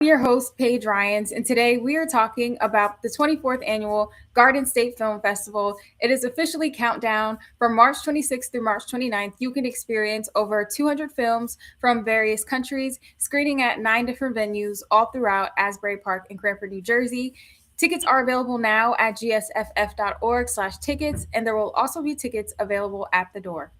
Your host, Paige Ryans, and today we are talking about the 24th annual Garden State Film Festival. It is officially countdown from March 26th through March 29th. You can experience over 200 films from various countries, screening at 9 different venues all throughout Asbury Park in Cranford, New Jersey. Tickets are available now at gsff.org/tickets, and there will also be tickets available at the door.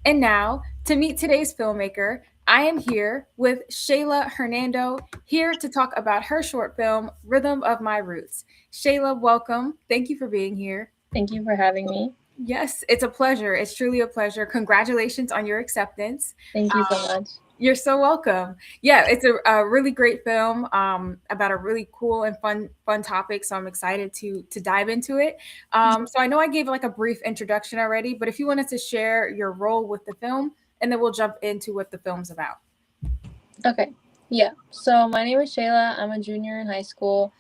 And now, to meet today's filmmaker, I am here with Shayla Hernando, here to talk about her short film, Rhythm of My Roots. Shayla, welcome. Thank you for being here. Thank you for having me. Yes, it's a pleasure. It's truly a pleasure. Congratulations on your acceptance. Thank you so much. You're so welcome. Yeah, it's a really great film about a really cool and fun topic. So I'm excited to dive into it. So I know I gave like a brief introduction already, but if you wanted to share your role with the film, and then we'll jump into what the film's about. Okay. Yeah. So my name is Shayla. I'm a junior in high school.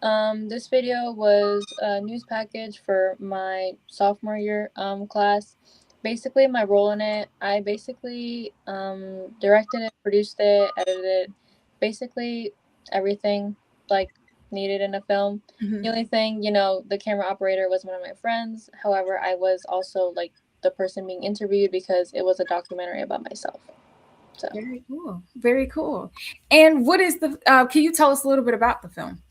This video was a news package for my sophomore year class. Basically, my role in it, I basically directed it, produced it, edited, basically everything like needed in a film. Mhm. The only thing, the camera operator was one of my friends. However, I was also like the person being interviewed because it was a documentary about myself. So. Very cool. Very cool. And what is the? Can you tell us a little bit about the film?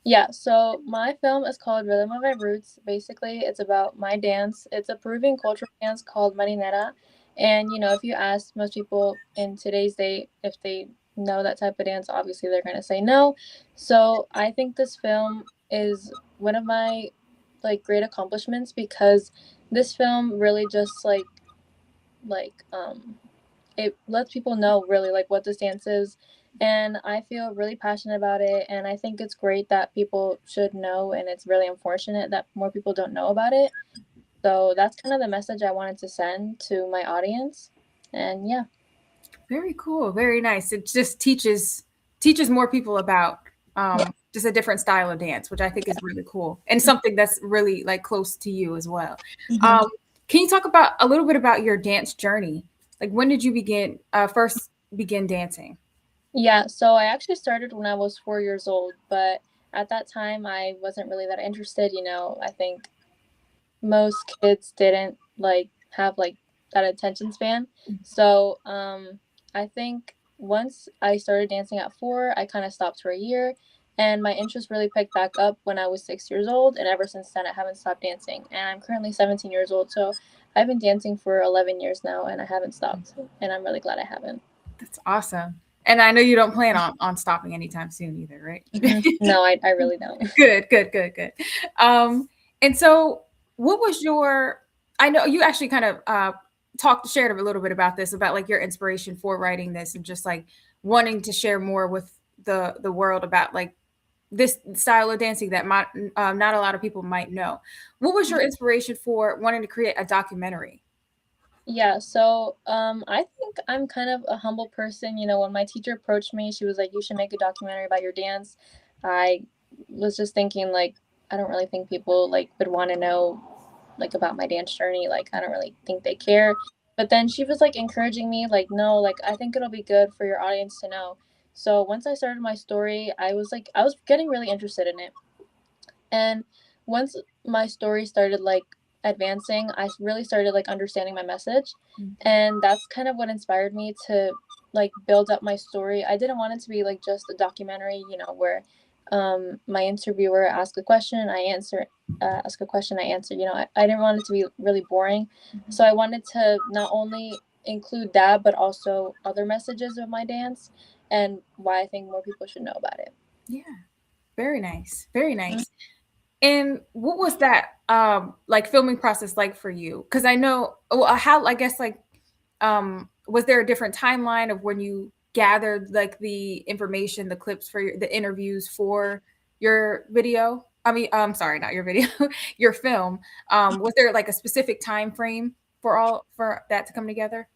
Yeah, so my film is called Rhythm of My Roots. Basically, it's about my dance. It's a Peruvian cultural dance called marinera. And, if you ask most people in today's day if they know that type of dance, obviously they're going to say no. So I think this film is one of my, great accomplishments because this film really just, it lets people know really like what this dance is, and I feel really passionate about it, and I think it's great that people should know, and it's really unfortunate that more people don't know about it. So that's kind of the message I wanted to send to my audience. And yeah. Very cool. Very nice. It just teaches more people about Yeah. just a different style of dance, which I think is really cool and something that's really like close to you as well. Mhm. Um, can you talk about a little bit about your dance journey? Like when did you first begin dancing? Yeah, so I actually started when I was 4 years old, but at that time I wasn't really that interested. I think most kids didn't have that attention span. So I think once I started dancing at 4, I kind of stopped for a year, and my interest really picked back up when I was 6 years old, and ever since then I haven't stopped dancing. And I'm currently 17 years old, so I've been dancing for 11 years now, and I haven't stopped, and I'm really glad I haven't. That's awesome. And I know you don't plan on stopping anytime soon either, right? No, I really don't. Good, good, good, good. And so what was your I know you actually kind of shared a little bit about this, about like your inspiration for writing this and just like wanting to share more with the world about like this style of dancing that might not a lot of people might know. What was your inspiration for wanting to create a documentary? Yeah, so I think I'm kind of a humble person. When my teacher approached me, she was like, "You should make a documentary about your dance." I was just thinking, I don't really think people would want to know about my dance journey. I don't really think they care. But then she was encouraging me, "No, I think it'll be good for your audience to know." So once I started my story, I was getting really interested in it. And once my story started advancing, I really started understanding my message. And that's kind of what inspired me to build up my story. I didn't want it to be just a documentary, where my interviewer asked a question, I answer, ask a question, I answer. I didn't want it to be really boring. So I wanted to not only include that, but also other messages of my dance and why I think more people should know about it. Yeah, very nice. Very nice. And what was that like filming process like for you? Because I know how I guess like was there a different timeline of when you gathered like the information, the clips for the interviews for your video? I mean, I'm sorry, not your video, your film. Was there like a specific time frame for that to come together?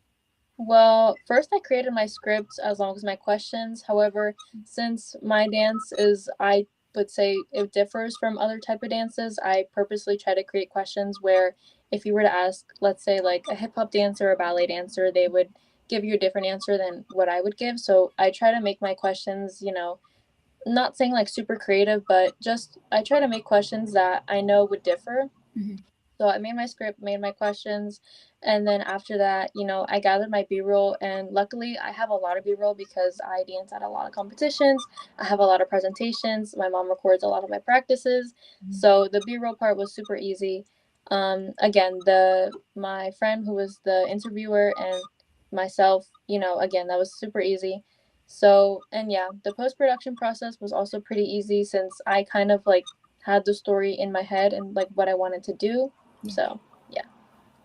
Well, first I created my script as long as my questions. However, since my dance is, I would say it differs from other type of dances, I purposely try to create questions where if you were to ask, let's say a hip hop dancer or a ballet dancer, they would give you a different answer than what I would give. So I try to make my questions, not saying like super creative, but just I try to make questions that I know would differ. Mhm. So I made my script, made my questions, and then after that, I gathered my B-roll, and luckily I have a lot of B-roll because I dance at a lot of competitions. I have a lot of presentations. My mom records a lot of my practices, Mhm. so the B-roll part was super easy. Again, the my friend who was the interviewer and myself, again, that was super easy. So, and yeah, the post-production process was also pretty easy since I kind of like had the story in my head and like what I wanted to do. Yeah. So, yeah.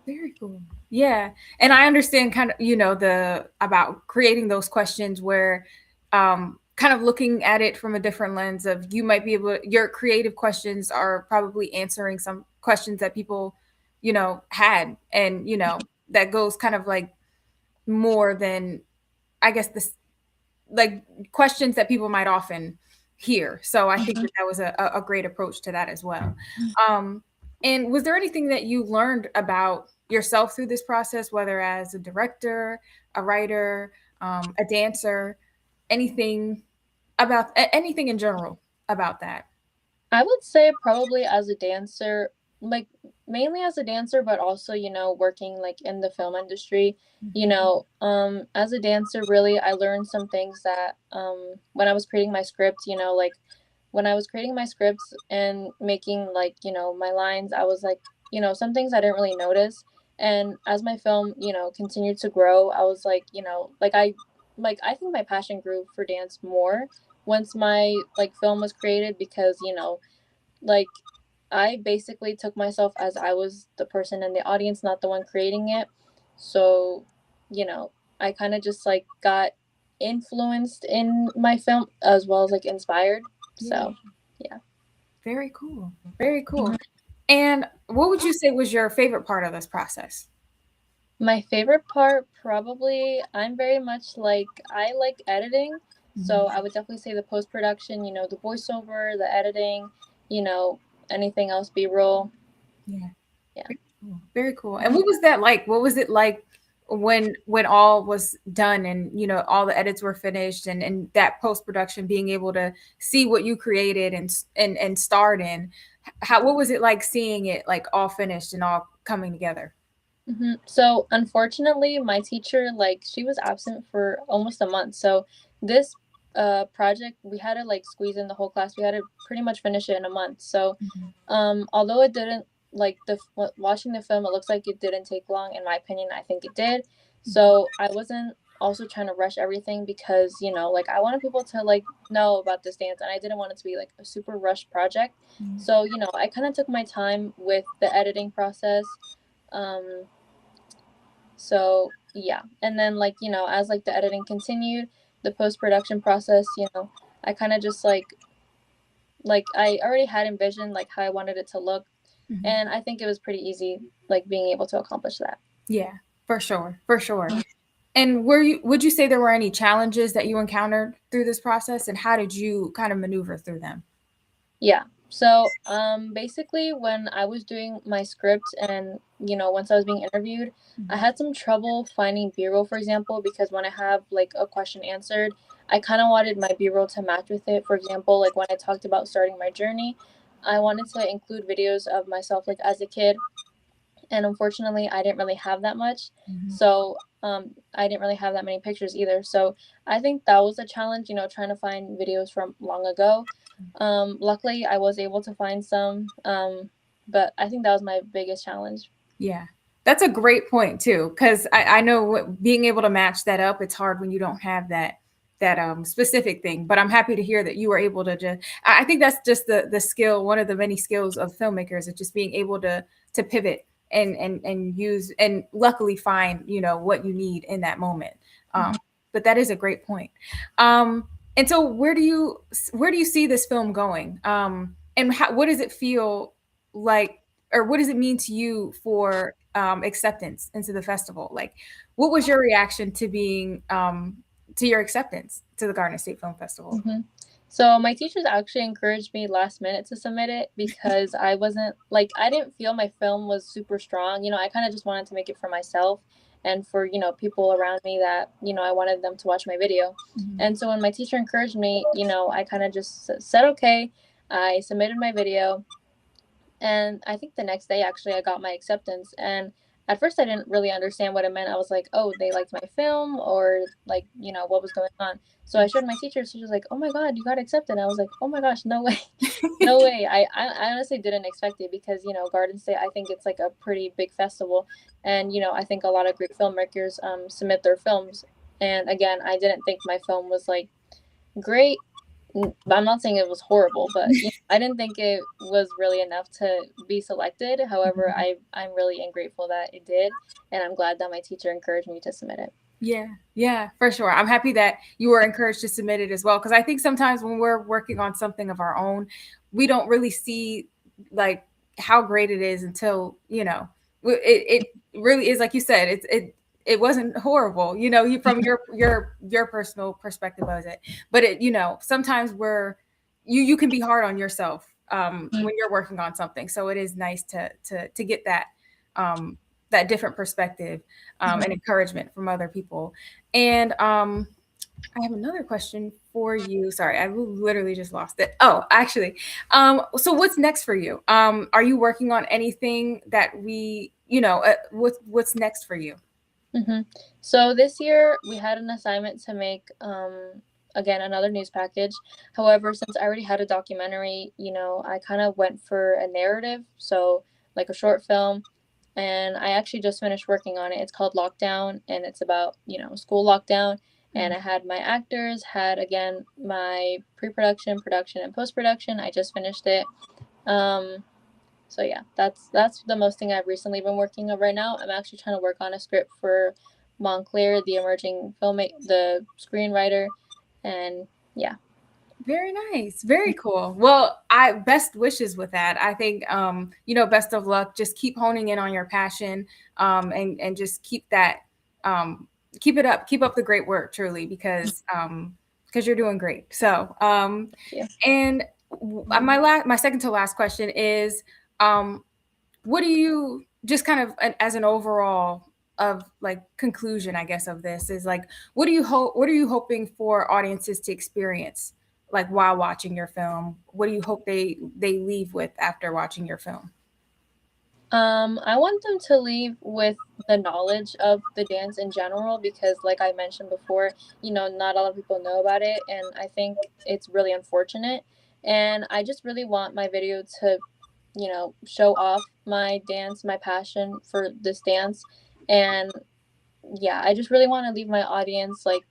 Very cool. Yeah. And I understand kind of, the about creating those questions where kind of looking at it from a different lens of you might be able your creative questions are probably answering some questions that people, had and, that goes kind of like more than I guess this like questions that people might often hear. So I think Mhm. that was a great approach to that as well. Um, and was there anything that you learned about yourself through this process, whether as a director, a writer, a dancer, anything about anything in general about that? I would say probably as a dancer, like mainly as a dancer, but also, working like in the film industry. Mhm. As a dancer, really, I learned some things that when I was creating my script, like when I was creating my scripts and making like, my lines, I was like, some things I didn't really notice. And as my film, continued to grow, I was like, I think my passion grew for dance more once my like film was created because, like I basically took myself as I was the person in the audience, not the one creating it. So, I kind of just like got influenced in my film as well as like inspired. Yeah, So, yeah. very cool. Very cool. Mhm. And what would you say was your favorite part of this process? My favorite part, probably, I'm very much like, I like editing. So, Mhm. I would definitely say the post production, the voiceover, the editing, you know, anything else, B roll. Yeah. Yeah. Very cool. Very cool. And what was that like? What was it like when all was done and all the edits were finished and that post production being able to see what you created and starred in? How what was it like seeing it like all finished and all coming together? So unfortunately, my teacher, like, she was absent for almost a month. So this project, we had to like squeeze in the whole class. We had to pretty much finish it in a month. So Mhm. although it didn't like watching the film, it looks like it didn't take long. In my opinion, I think it did. So I wasn't also trying to rush everything because like I wanted people to like know about this dance, and I didn't want it to be like a super rushed project. Mhm. So I kind of took my time with the editing process. Um, so yeah, and then like as like the editing continued, the post production process, I kind of just like I already had envisioned like how I wanted it to look, Mhm. and I think it was pretty easy like being able to accomplish that. Yeah, for sure. For sure. And would you say there were any challenges that you encountered through this process and how did you kind of maneuver through them? Yeah. So, basically, when I was doing my script and, once I was being interviewed, I Mhm. had some trouble finding B-roll, for example, because when I have like a question answered, I kind of wanted my B-roll to match with it. For example, like when I talked about starting my journey, I wanted to include videos of myself like as a kid, and unfortunately I didn't really have that much. Mhm. So I didn't really have that many pictures either. So I think that was a challenge, trying to find videos from long ago. Luckily I was able to find some, but I think that was my biggest challenge. Yeah. That's a great point too, because I know being able to match that up, it's hard when you don't have that specific thing. But I'm happy to hear that you were able to just. I think that's just the skill, one of the many skills of filmmakers, is just being able to pivot and use and luckily find what you need in that moment. Um, Mhm. but that is a great point. And so where do you see this film going? And what does it feel like or what does it mean to you for acceptance into the festival? Like, what was your reaction to being to your acceptance to the Garden State Film Festival? Mhm. So my teachers actually encouraged me last minute to submit it because I wasn't like I didn't feel my film was super strong. I kind of just wanted to make it for myself, and for, people around me that, I wanted them to watch my video. Mhm. And so when my teacher encouraged me, I kind of just said, okay. I submitted my video, and I think the next day, actually, I got my acceptance. And at first, I didn't really understand what it meant. I was like, oh, they liked my film, or like, what was going on. So I showed my teacher. She was like, oh my God, you got accepted. And I was like, oh my gosh, no way. No way. I honestly didn't expect it because, Garden State, I think it's like a pretty big festival. And, I think a lot of great filmmakers submit their films. And again, I didn't think my film was like great. But I'm not saying it was horrible, but I didn't think it was really enough to be selected. However, I'm really grateful that it did, and I'm glad that my teacher encouraged me to submit it. Yeah, yeah, for sure. I'm happy that you were encouraged to submit it as well, because I think sometimes when we're working on something of our own, we don't really see like how great it is until it really is, like you said, it wasn't horrible, you from your personal perspective of it, but sometimes you can be hard on yourself when you're working on something, so it is nice to get um that different perspective and encouragement from other people. And I have another question for you. Sorry, I literally just lost it. Oh, actually, so what's next for you? Are you working on anything that what's next for you? Mm-hmm. So this year we had an assignment to make again another news package. However, since I already had a documentary, I kind of went for a narrative, so like a short film, and I actually just finished working on it. It's called Lockdown, and it's about school lockdown. And I had my actors, had again my pre-production, production, and post-production. I just finished it. Um, so yeah, that's the most thing I've recently been working on right now. I'm actually trying to work on a script for Montclair, the emerging the screenwriter, and yeah. Very nice. Very cool. Well, I best wishes with that. I think best of luck. Just keep honing in on your passion and just keep it up. Keep up the great work truly because you're doing great. So, Yeah. and my second to last question is um what do you just kind of as an overall of like conclusion, I guess, of this is like what are you hoping for audiences to experience like while watching your film? What do you hope they leave with after watching your film? I want them to leave with the knowledge of the dance in general because, like I mentioned before, not a lot of people know about it, and I think it's really unfortunate. And I just really want my video to, show off my dance, my passion for this dance, and yeah, I just really want to leave my audience like,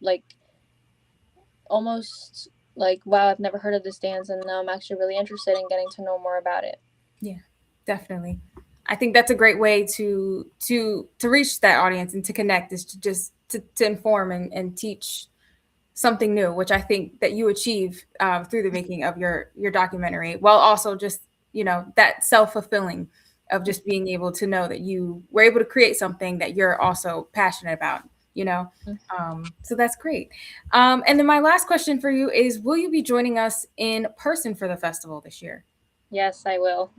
like almost like, wow, I've never heard of this dance, and now I'm actually really interested in getting to know more about it. Yeah, definitely. I think that's a great way to reach that audience and to connect is to just to inform and teach something new, which I think that you achieve through the making of your documentary, while also just that self fulfilling of just being able to know that you were able to create something that you're also passionate about. You know, so that's great. And then my last question for you is: will you be joining us in person for the festival this year? Yes, I will.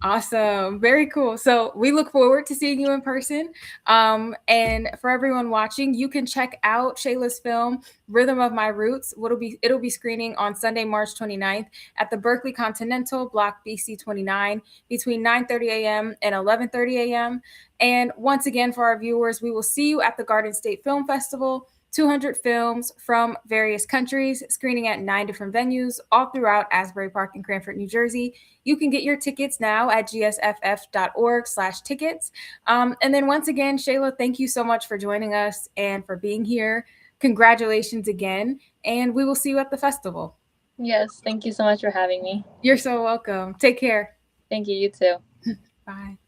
Awesome. Very cool. So we look forward to seeing you in person. And for everyone watching, you can check out Shayla's film, Rhythm of My Roots. It'll be screening on Sunday, March 29th at the Berkeley Continental, Block BC 29, between 9:30 a.m. and 11:30 a.m. And once again, for our viewers, we will see you at the Garden State Film Festival. 200 films from various countries, screening at 9 different venues all throughout Asbury Park and Cranford, New Jersey. You can get your tickets now at gsff.org/tickets. And then once again, Shayla, thank you so much for joining us and for being here. Congratulations again, and we will see you at the festival. Yes, thank you so much for having me. You're so welcome. Take care. Thank you, you too. Bye.